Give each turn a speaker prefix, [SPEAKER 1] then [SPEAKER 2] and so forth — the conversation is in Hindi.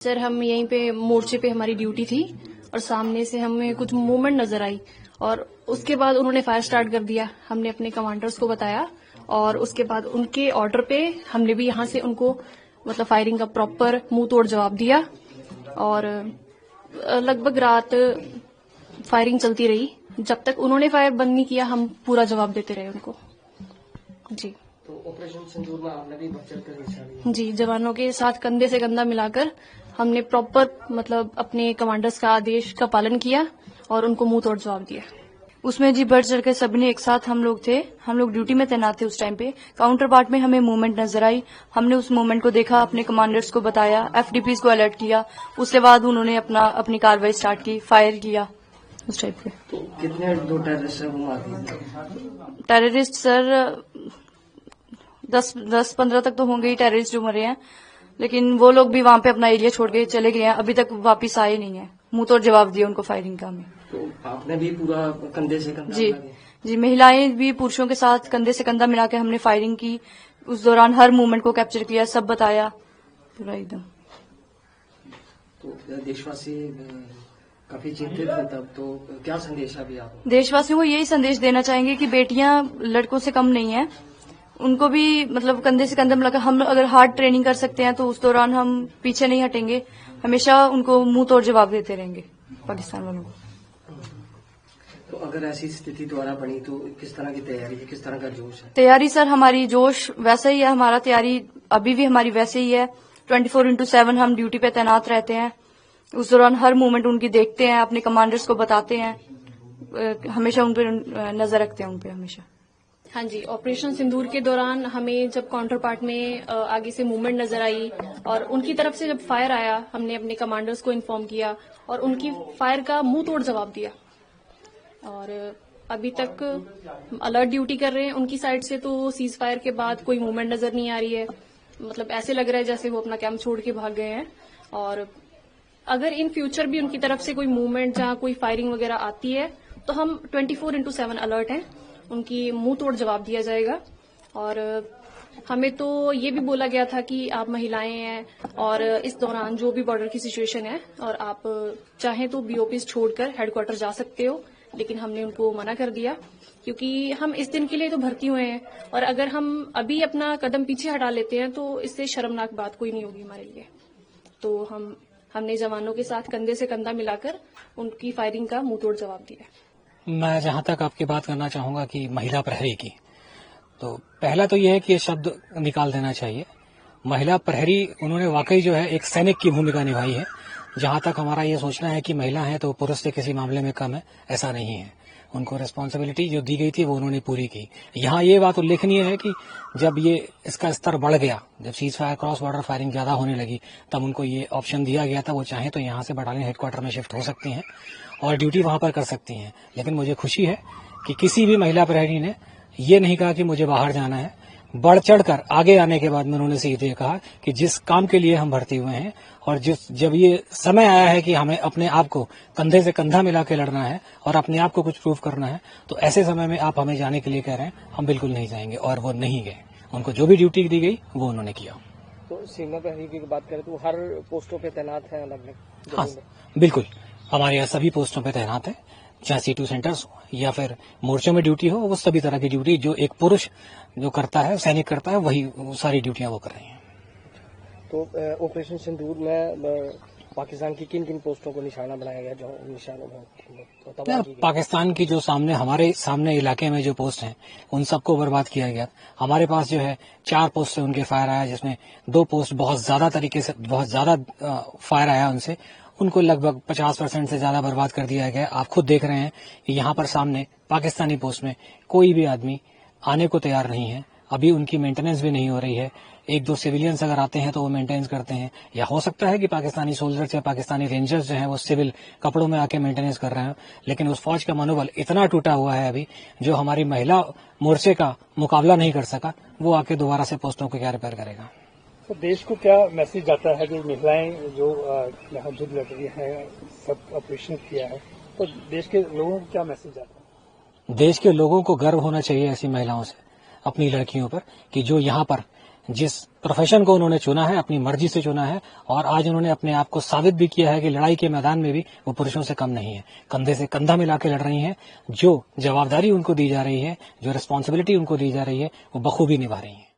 [SPEAKER 1] सर हम यहीं पे मोर्चे पे हमारी ड्यूटी थी और सामने से हमें कुछ मूवमेंट नजर आई और उसके बाद उन्होंने फायर स्टार्ट कर दिया। हमने अपने कमांडर्स को बताया और उसके बाद उनके ऑर्डर पे हमने भी यहाँ से उनको मतलब फायरिंग का प्रॉपर मुंह तोड़ जवाब दिया और लगभग रात फायरिंग चलती रही। जब तक उन्होंने फायर बंद नहीं किया हम पूरा जवाब देते रहे उनको। जी
[SPEAKER 2] तो ऑपरेशन सिंदूर में आपने भी बढ़ चढ़कर हिस्सा लिया?
[SPEAKER 1] जी, जवानों के साथ कंधे से कंधा मिलाकर हमने प्रॉपर मतलब अपने कमांडर्स का आदेश का पालन किया और उनको मुंह तोड़ जवाब दिया।
[SPEAKER 3] उसमें जी बढ़ चढ़ के सबने एक साथ हम लोग थे, हम लोग ड्यूटी में तैनात थे उस टाइम पे। काउंटर पार्ट में हमें मूवमेंट नजर आई, हमने उस मूवमेंट को देखा, अपने कमांडर्स को बताया, एफडीपीज को अलर्ट किया। उसके बाद उन्होंने अपनी कार्रवाई स्टार्ट की, फायर किया उस टाइप पे।
[SPEAKER 2] तो कितने दो टेररिस्ट वो मार दिए?
[SPEAKER 3] टेररिस्ट सर 10-15 तक तो होंगे ही टेररिस्ट जो मरे हैं, लेकिन वो लोग भी वहां पे अपना एरिया छोड़ के चले गए हैं, अभी तक वापिस आए नहीं है। मुंह तोड़ जवाब दिया उनको फायरिंग का हमें।
[SPEAKER 2] तो आपने भी पूरा कंधे से कंधा
[SPEAKER 3] जी
[SPEAKER 2] मिला दिया?
[SPEAKER 3] जी, महिलाएं भी पुरुषों के साथ कंधे से कंधा मिला के हमने फायरिंग की। उस दौरान हर मूवमेंट को कैप्चर किया, सब बताया पूरा एकदम।
[SPEAKER 2] तो देशवासी काफी चिंतित थे तब, तो क्या संदेश अभी आप?
[SPEAKER 3] देशवासियों को यही संदेश देना चाहेंगे कि बेटियां लड़कों से कम नहीं है, उनको भी मतलब कंधे से कंधा मिलाकर हम अगर हार्ड ट्रेनिंग कर सकते हैं तो उस दौरान हम पीछे नहीं हटेंगे, हमेशा उनको मुंह तोड़ जवाब देते रहेंगे पाकिस्तान वालों को।
[SPEAKER 2] तो अगर ऐसी स्थिति दोबारा बनी तो किस तरह की तैयारी है, किस तरह का जोश है?
[SPEAKER 3] तैयारी सर हमारी जोश वैसा ही है, हमारा तैयारी अभी भी हमारी वैसे ही है। 24/7 हम ड्यूटी पे तैनात रहते हैं। उस दौरान हर मूवमेंट उनकी देखते हैं, अपने कमांडर्स को बताते हैं, हमेशा उन पर नजर रखते हैं, उन पर हमेशा।
[SPEAKER 1] हाँ जी, ऑपरेशन सिंदूर के दौरान हमें जब काउंटर पार्ट में आगे से मूवमेंट नजर आई और उनकी तरफ से जब फायर आया हमने अपने कमांडर्स को इन्फॉर्म किया और उनकी फायर का मुंह तोड़ जवाब दिया। और अभी तक अलर्ट ड्यूटी कर रहे हैं उनकी साइड से, तो सीज फायर के बाद कोई मूवमेंट नजर नहीं आ रही है। मतलब ऐसे लग रहा है जैसे वो अपना कैंप छोड़ के भाग गए हैं। और अगर इन फ्यूचर भी उनकी तरफ से कोई मूवमेंट जहां कोई फायरिंग वगैरह आती है तो हम 24/7 अलर्ट हैं, उनकी मुंह तोड़ जवाब दिया जाएगा। और हमें तो ये भी बोला गया था कि आप महिलाएं हैं और इस दौरान जो भी बॉर्डर की सिचुएशन है और आप चाहें तो बीओपीज छोड़कर हेडक्वार्टर जा सकते हो, लेकिन हमने उनको मना कर दिया क्योंकि हम इस दिन के लिए तो भर्ती हुए हैं और अगर हम अभी अपना कदम पीछे हटा लेते हैं तो इससे शर्मनाक बात कोई नहीं होगी हमारे लिए। तो हमने जवानों के साथ कंधे से कंधा मिलाकर उनकी फायरिंग का मुंह तोड़ जवाब दिया।
[SPEAKER 4] मैं जहां तक आपकी बात करना चाहूंगा कि महिला प्रहरी की, तो पहला तो यह है कि ये शब्द निकाल देना चाहिए। महिला प्रहरी उन्होंने वाकई जो है एक सैनिक की भूमिका निभाई है। जहां तक हमारा ये सोचना है कि महिला है तो पुरुष से किसी मामले में कम है, ऐसा नहीं है। उनको रिस्पॉन्सिबिलिटी जो दी गई थी वो उन्होंने पूरी की। यहाँ ये बात उल्लेखनीय है कि जब ये इसका स्तर बढ़ गया, जब cease fire cross border firing ज्यादा होने लगी, तब उनको ये ऑप्शन दिया गया था वो चाहे तो यहाँ से बटालियन हेडक्वार्टर में शिफ्ट हो सकती हैं और ड्यूटी वहां पर कर सकती हैं। लेकिन मुझे खुशी है कि किसी भी महिला प्रहरी ने ये नहीं कहा कि मुझे बाहर जाना है। बढ़ चढ़कर आगे आने के बाद में उन्होंने सीधे कहा कि जिस काम के लिए हम भर्ती हुए हैं और जब ये समय आया है कि हमें अपने आप को कंधे से कंधा मिला के लड़ना है और अपने आप को कुछ प्रूव करना है, तो ऐसे समय में आप हमें जाने के लिए कह रहे हैं, हम बिल्कुल नहीं जाएंगे। और वो नहीं गए, उनको जो भी ड्यूटी दी गई वो उन्होंने किया।
[SPEAKER 2] तो सीमा प्रहरी की बात करें तो हर पोस्टों पे तैनात है अलग अलग?
[SPEAKER 4] हाँ बिल्कुल, हमारे यहाँ सभी पोस्टों पे तैनात है, चाहे C2 सेंटर्स हो या फिर मोर्चों में ड्यूटी हो, वो सभी तरह की ड्यूटी जो एक पुरुष जो करता है, सैनिक करता है, वही सारी ड्यूटियां वो कर रही हैं।
[SPEAKER 2] तो ऑपरेशन सिंदूर में पाकिस्तान की किन किन पोस्टों को निशाना बनाया गया, जो निशानों में
[SPEAKER 4] पाकिस्तान की जो हमारे सामने इलाके में जो पोस्ट हैं उन सबको बर्बाद किया गया। हमारे पास जो है 4 पोस्ट से उनके फायर आया, जिसमें 2 पोस्ट बहुत ज्यादा फायर आया उनसे, उनको लगभग 50% से ज्यादा बर्बाद कर दिया गया। आप खुद देख रहे हैं कि यहाँ पर सामने पाकिस्तानी पोस्ट में कोई भी आदमी आने को तैयार नहीं है। अभी उनकी मेंटेनेंस भी नहीं हो रही है। 1-2 सिविलियंस अगर आते हैं तो वो मेंटेनेंस करते हैं, या हो सकता है कि पाकिस्तानी सोल्जर्स या पाकिस्तानी रेंजर्स जो हैं वो सिविल कपड़ों में आके मेंटेनेंस कर रहे हैं। लेकिन उस फौज का मनोबल इतना टूटा हुआ है अभी, जो हमारी महिला मोर्चे का मुकाबला नहीं कर सका, वो आके दोबारा से पोस्टों को क्या रिपेयर करेगा।
[SPEAKER 5] तो देश को क्या मैसेज जाता है जो महिलाएं जो यहाँ युद्ध लड़ रही हैं, सब ऑपरेशन किया है, तो देश के लोगों को क्या मैसेज जाता है?
[SPEAKER 4] देश के लोगों को गर्व होना चाहिए ऐसी महिलाओं से, अपनी लड़कियों पर, कि जो यहाँ पर जिस प्रोफेशन को उन्होंने चुना है अपनी मर्जी से चुना है, और आज उन्होंने अपने आप को साबित भी किया है कि लड़ाई के मैदान में भी वो पुरुषों से कम नहीं है। कंधे से कंधा मिला के लड़ रही हैं। जो जवाबदारी उनको दी जा रही है, जो रिस्पॉन्सिबिलिटी उनको दी जा रही है, वो बखूबी निभा रही हैं।